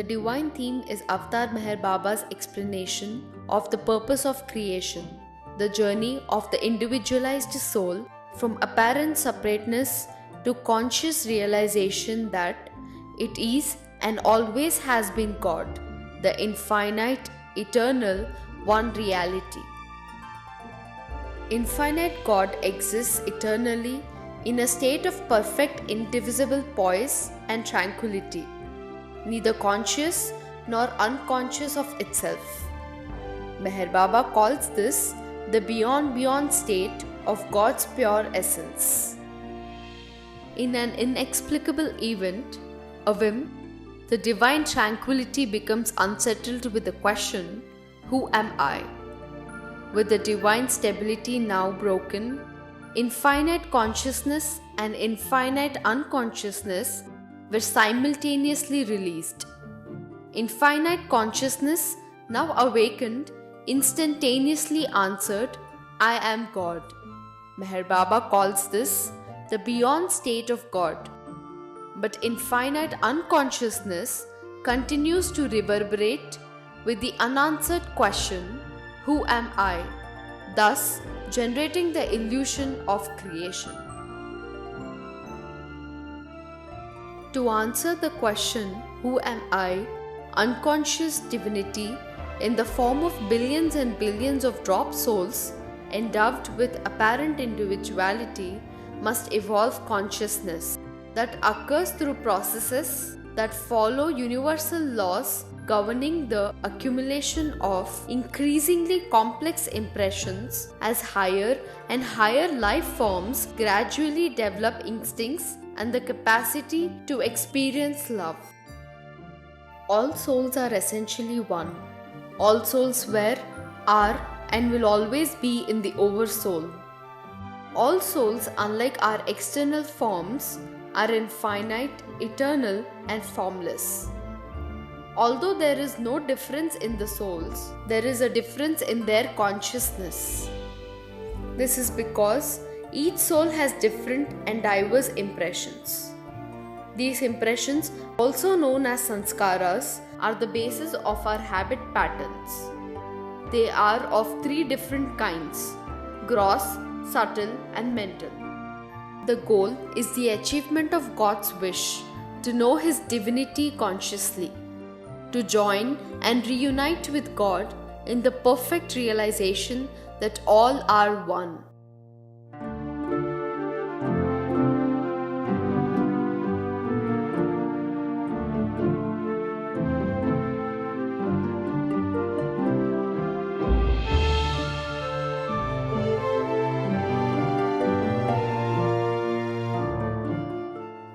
The divine theme is Avatar Meher Baba's explanation of the purpose of creation, the journey of the individualized soul from apparent separateness to conscious realization that it is and always has been God, the infinite, eternal, one reality. Infinite God exists eternally in a state of perfect indivisible poise and tranquility, neither conscious nor unconscious of itself. Meher Baba calls this the beyond state of God's pure essence. In an inexplicable event, a whim, the divine tranquility becomes unsettled with the question, "Who am I?" With the divine stability now broken, infinite consciousness and infinite unconsciousness were simultaneously released. Infinite consciousness, now awakened, instantaneously answered, "I am God." Meher Baba calls this the beyond state of God. But infinite unconsciousness continues to reverberate with the unanswered question, "Who am I?" thus generating the illusion of creation. To answer the question, "Who am I?", unconscious divinity, in the form of billions and billions of drop souls endowed with apparent individuality, must evolve consciousness that occurs through processes that follow universal laws governing the accumulation of increasingly complex impressions as higher and higher life forms gradually develop instincts and the capacity to experience love. All souls are essentially one. All souls were, are, and will always be in the Oversoul. All souls, unlike our external forms, are infinite, eternal, and formless. Although there is no difference in the souls, there is a difference in their consciousness. This is because each soul has different and diverse impressions. These impressions, also known as sanskaras, are the basis of our habit patterns. They are of three different kinds: gross, subtle, and mental. The goal is the achievement of God's wish to know His divinity consciously, to join and reunite with God in the perfect realization that all are one.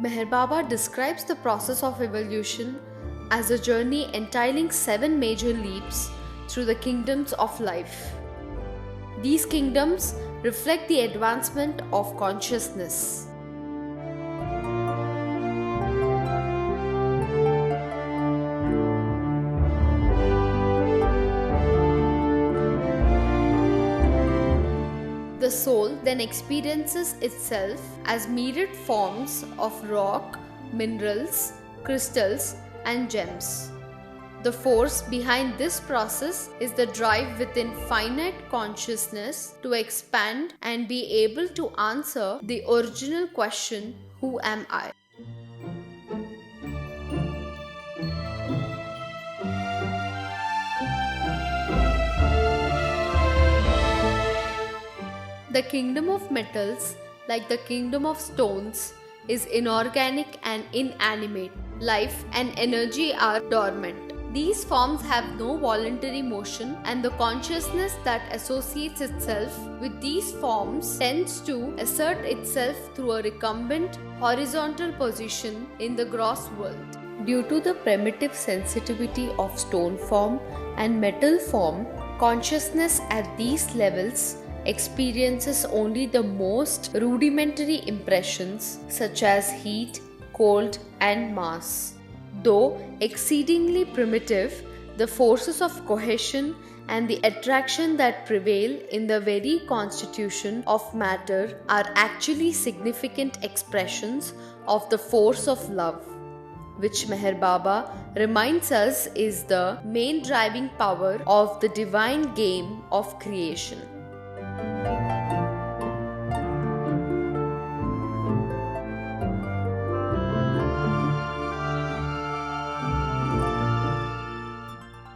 Meher Baba describes the process of evolution as a journey entailing 7 major leaps through the kingdoms of life. These kingdoms reflect the advancement of consciousness. The soul then experiences itself as myriad forms of rock, minerals, crystals, and gems. The force behind this process is the drive within finite consciousness to expand and be able to answer the original question, "Who am I?" The kingdom of metals, like the kingdom of stones, is inorganic and inanimate. Life and energy are dormant. These forms have no voluntary motion, and the consciousness that associates itself with these forms tends to assert itself through a recumbent, horizontal position in the gross world. Due to the primitive sensitivity of stone form and metal form, consciousness at these levels experiences only the most rudimentary impressions such as heat, cold, and mass. Though exceedingly primitive, the forces of cohesion and the attraction that prevail in the very constitution of matter are actually significant expressions of the force of love. which Meher Baba reminds us is the main driving power of the divine game of creation.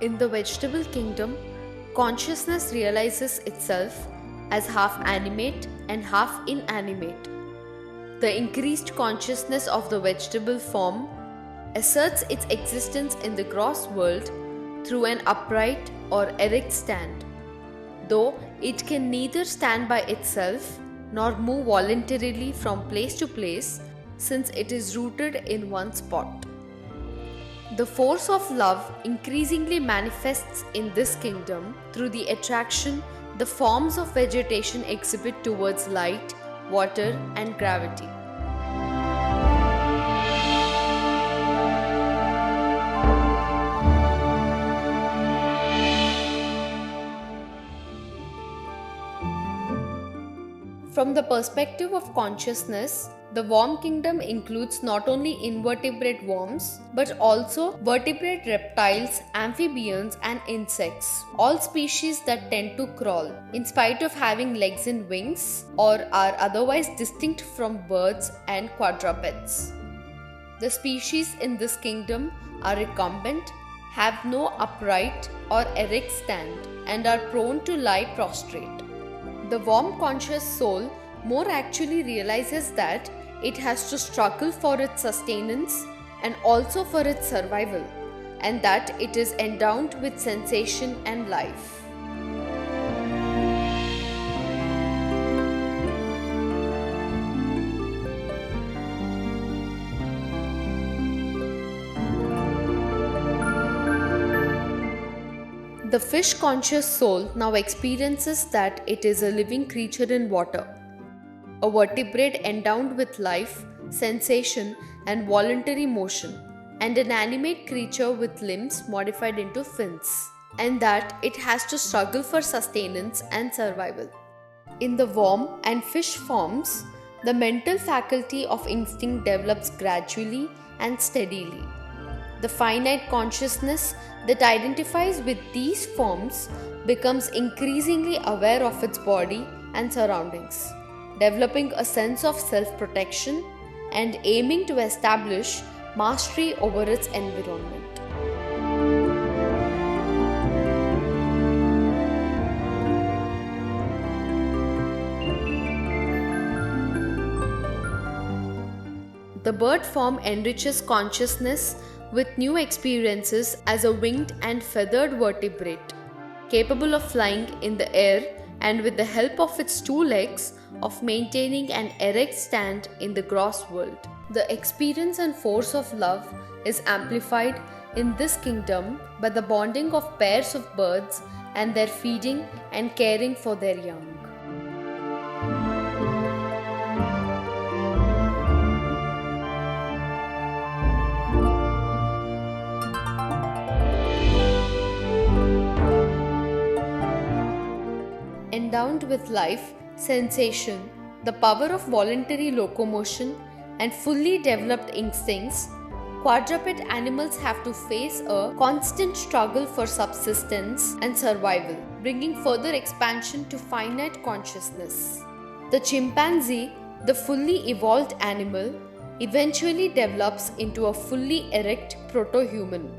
In the vegetable kingdom, consciousness realizes itself as half animate and half inanimate. The increased consciousness of the vegetable form asserts its existence in the gross world through an upright or erect stand, though it can neither stand by itself nor move voluntarily from place to place, since it is rooted in one spot. The force of love increasingly manifests in this kingdom through the attraction the forms of vegetation exhibit towards light, water, and gravity. From the perspective of consciousness, the worm kingdom includes not only invertebrate worms but also vertebrate reptiles, amphibians, and insects, all species that tend to crawl, in spite of having legs and wings, or are otherwise distinct from birds and quadrupeds. The species in this kingdom are recumbent, have no upright or erect stand, and are prone to lie prostrate. The worm conscious soul more actually realizes that it has to struggle for its sustenance and also for its survival, and that it is endowed with sensation and life. The fish conscious soul now experiences that it is a living creature in water, a vertebrate endowed with life, sensation, and voluntary motion, and an animate creature with limbs modified into fins, and that it has to struggle for sustenance and survival. In the worm and fish forms, the mental faculty of instinct develops gradually and steadily. The finite consciousness that identifies with these forms becomes increasingly aware of its body and surroundings, developing a sense of self-protection and aiming to establish mastery over its environment. The bird form enriches consciousness with new experiences as a winged and feathered vertebrate, capable of flying in the air and with the help of its two legs of maintaining an erect stand in the gross world. The experience and force of love is amplified in this kingdom by the bonding of pairs of birds and their feeding and caring for their young. Endowed with life, sensation, the power of voluntary locomotion, and fully developed instincts, quadruped animals have to face a constant struggle for subsistence and survival, bringing further expansion to finite consciousness. The chimpanzee, the fully evolved animal, eventually develops into a fully erect proto-human.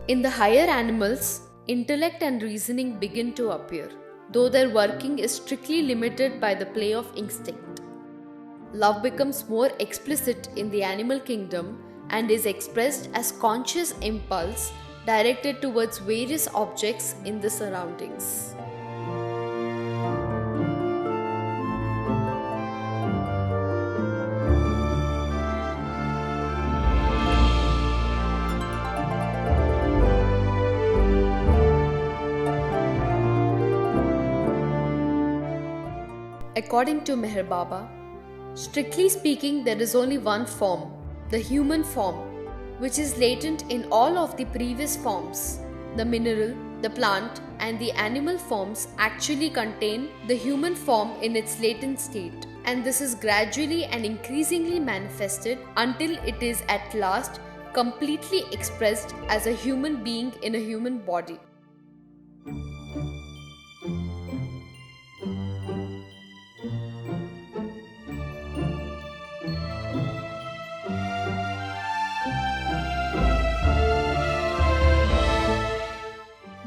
In the higher animals, intellect and reasoning begin to appear, though their working is strictly limited by the play of instinct. Love becomes more explicit in the animal kingdom and is expressed as conscious impulse directed towards various objects in the surroundings. According to Meher Baba, strictly speaking, there is only one form, the human form, which is latent in all of the previous forms. The mineral, the plant, and the animal forms actually contain the human form in its latent state, and this is gradually and increasingly manifested until it is at last completely expressed as a human being in a human body.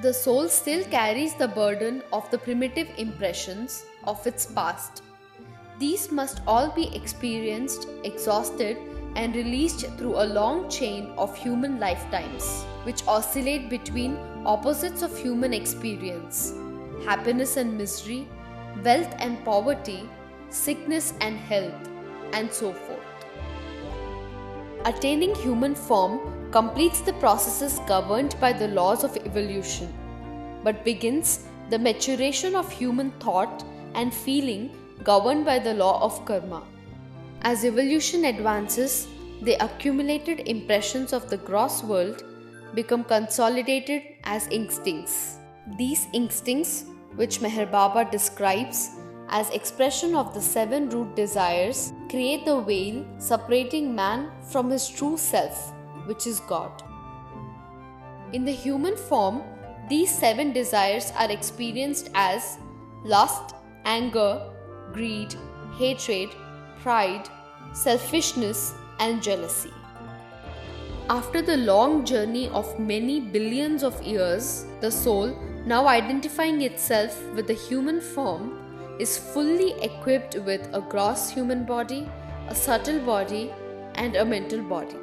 The soul still carries the burden of the primitive impressions of its past. These must all be experienced, exhausted, and released through a long chain of human lifetimes, which oscillate between opposites of human experience: happiness and misery, wealth and poverty, sickness and health, and so forth. Attaining human form completes the processes governed by the laws of evolution, but begins the maturation of human thought and feeling governed by the law of karma. As evolution advances, the accumulated impressions of the gross world become consolidated as instincts. These instincts, which Meher Baba describes as expression of the 7 root desires, create the veil separating man from his true self, which is God. In the human form, these 7 desires are experienced as lust, anger, greed, hatred, pride, selfishness, and jealousy. After the long journey of many billions of years, the soul, now identifying itself with the human form, is fully equipped with a gross human body, a subtle body, and a mental body.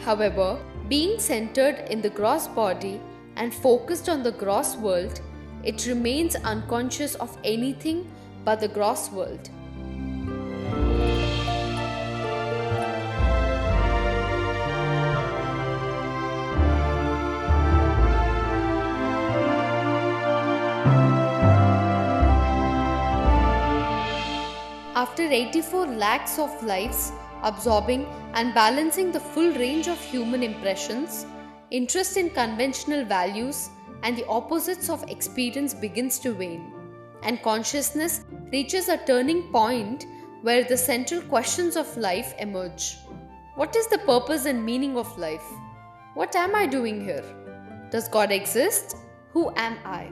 However, being centered in the gross body and focused on the gross world, it remains unconscious of anything but the gross world. After 84 lakhs of lives absorbing and balancing the full range of human impressions, interest in conventional values and the opposites of experience begins to wane, and consciousness reaches a turning point where the central questions of life emerge. What is the purpose and meaning of life? What am I doing here? Does God exist? Who am I?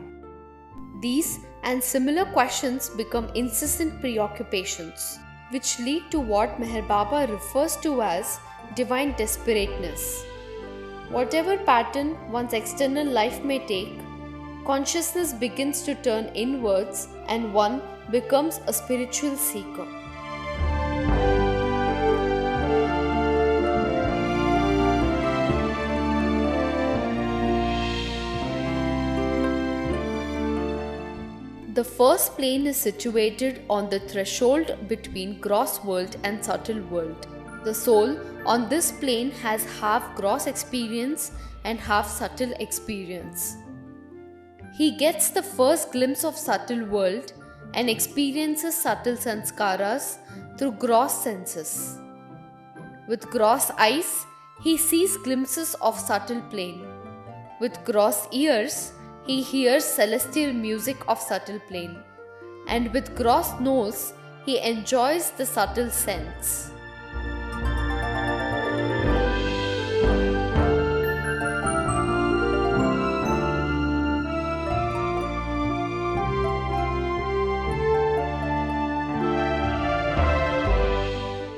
These and similar questions become incessant preoccupations, which lead to what Meher Baba refers to as divine desperateness. Whatever pattern one's external life may take, consciousness begins to turn inwards and one becomes a spiritual seeker. The first plane is situated on the threshold between gross world and subtle world. The soul on this plane has half gross experience and half subtle experience. He gets the first glimpse of subtle world and experiences subtle sanskaras through gross senses. With gross eyes, he sees glimpses of subtle plane. With gross ears, he hears celestial music of subtle plane, and with gross nose, he enjoys the subtle scents.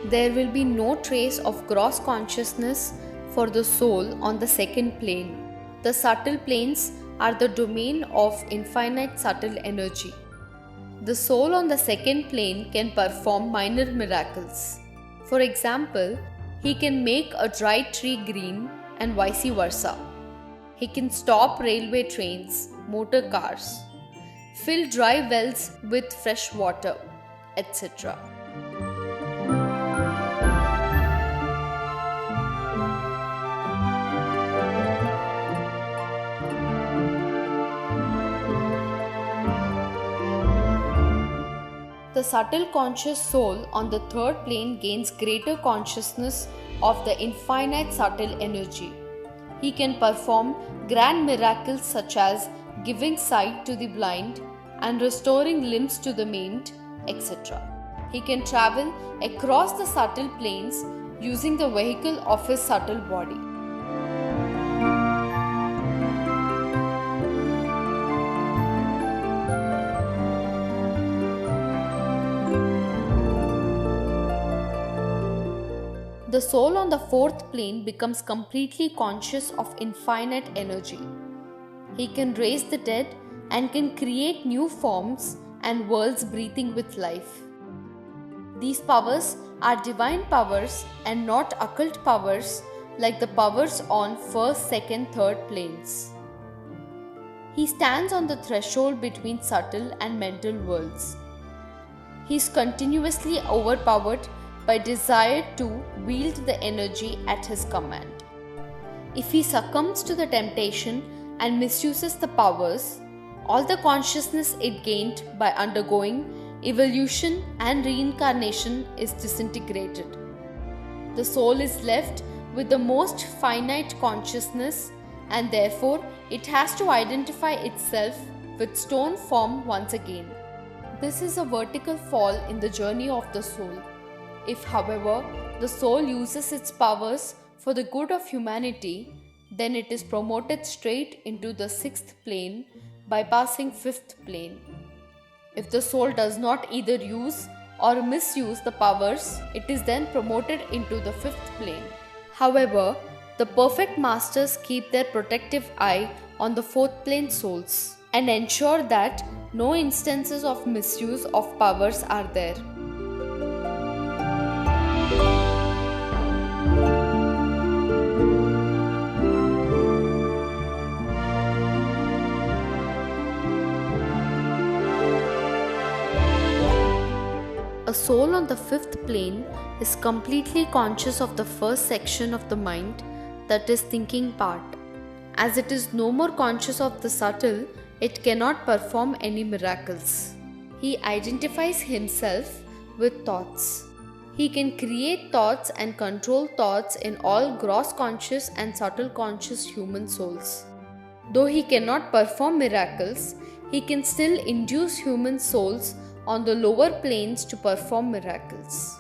There will be no trace of gross consciousness for the soul on the second plane. The subtle planes are the domain of infinite subtle energy. The soul on the second plane can perform minor miracles. For example, he can make a dry tree green and vice versa. He can stop railway trains, motor cars, fill dry wells with fresh water, etc. The subtle conscious soul on the third plane gains greater consciousness of the infinite subtle energy. He can perform grand miracles such as giving sight to the blind and restoring limbs to the maimed, etc. He can travel across the subtle planes using the vehicle of his subtle body. The soul on the fourth plane becomes completely conscious of infinite energy. He can raise the dead and can create new forms and worlds breathing with life. These powers are divine powers and not occult powers like the powers on first, second, third planes. He stands on the threshold between subtle and mental worlds. He is continuously overpowered by desire to wield the energy at his command. If he succumbs to the temptation and misuses the powers, all the consciousness it gained by undergoing evolution and reincarnation is disintegrated. The soul is left with the most finite consciousness, and therefore it has to identify itself with stone form once again. This is a vertical fall in the journey of the soul. If, however, the soul uses its powers for the good of humanity, then it is promoted straight into the sixth plane, bypassing fifth plane. If the soul does not either use or misuse the powers, it is then promoted into the fifth plane. However, the perfect masters keep their protective eye on the fourth plane souls and ensure that no instances of misuse of powers are there. A soul on the fifth plane is completely conscious of the first section of the mind, that is thinking part. As it is no more conscious of the subtle, it cannot perform any miracles. He identifies himself with thoughts. He can create thoughts and control thoughts in all gross conscious and subtle conscious human souls. Though he cannot perform miracles, he can still induce human souls on the lower planes to perform miracles.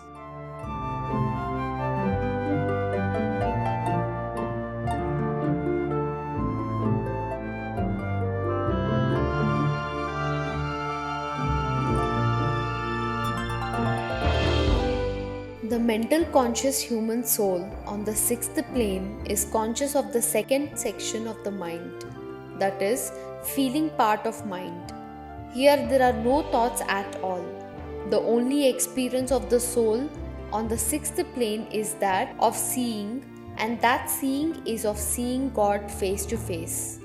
The mental conscious human soul on the sixth plane is conscious of the second section of the mind, that is, feeling part of mind. Here there are no thoughts at all. The only experience of the soul on the sixth plane is that of seeing, and that seeing is of seeing God face to face.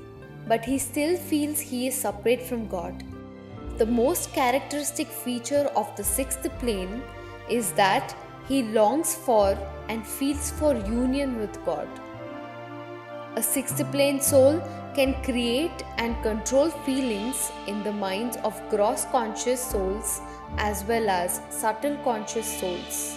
But he still feels he is separate from God. The most characteristic feature of the sixth plane is that he longs for and feels for union with God. A sixth plane soul can create and control feelings in the minds of gross conscious souls as well as subtle conscious souls.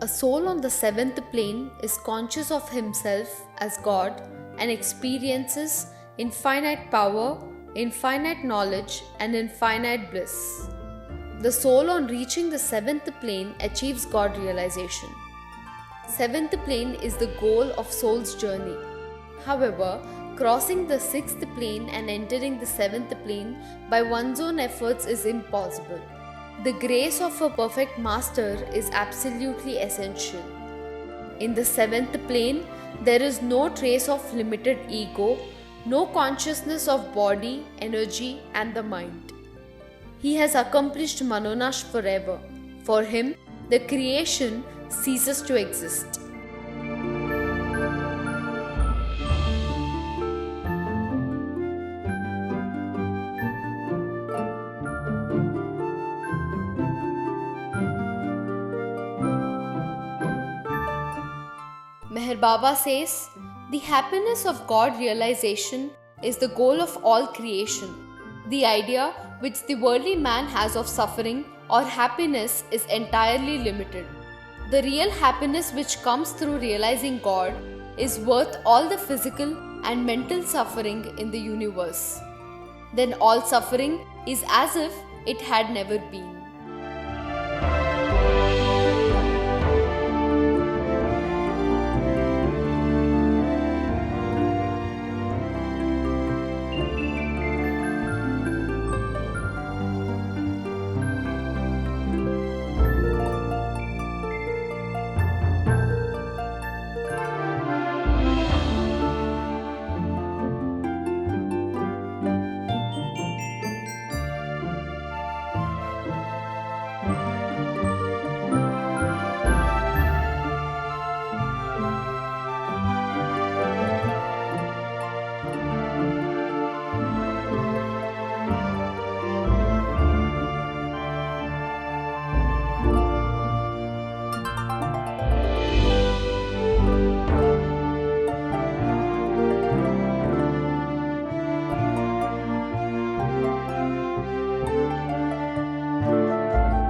A soul on the seventh plane is conscious of himself as God and experiences infinite power, infinite knowledge, and infinite bliss. The soul on reaching the seventh plane achieves God realization. Seventh plane is the goal of soul's journey. However, crossing the sixth plane and entering the seventh plane by one's own efforts is impossible. The grace of a perfect master is absolutely essential. In the seventh plane, there is no trace of limited ego, no consciousness of body, energy, and the mind. He has accomplished Manonash forever. For him, the creation ceases to exist. Meher Baba says, the happiness of God realization is the goal of all creation. The idea which the worldly man has of suffering or happiness is entirely limited. The real happiness which comes through realizing God is worth all the physical and mental suffering in the universe, then all suffering is as if it had never been.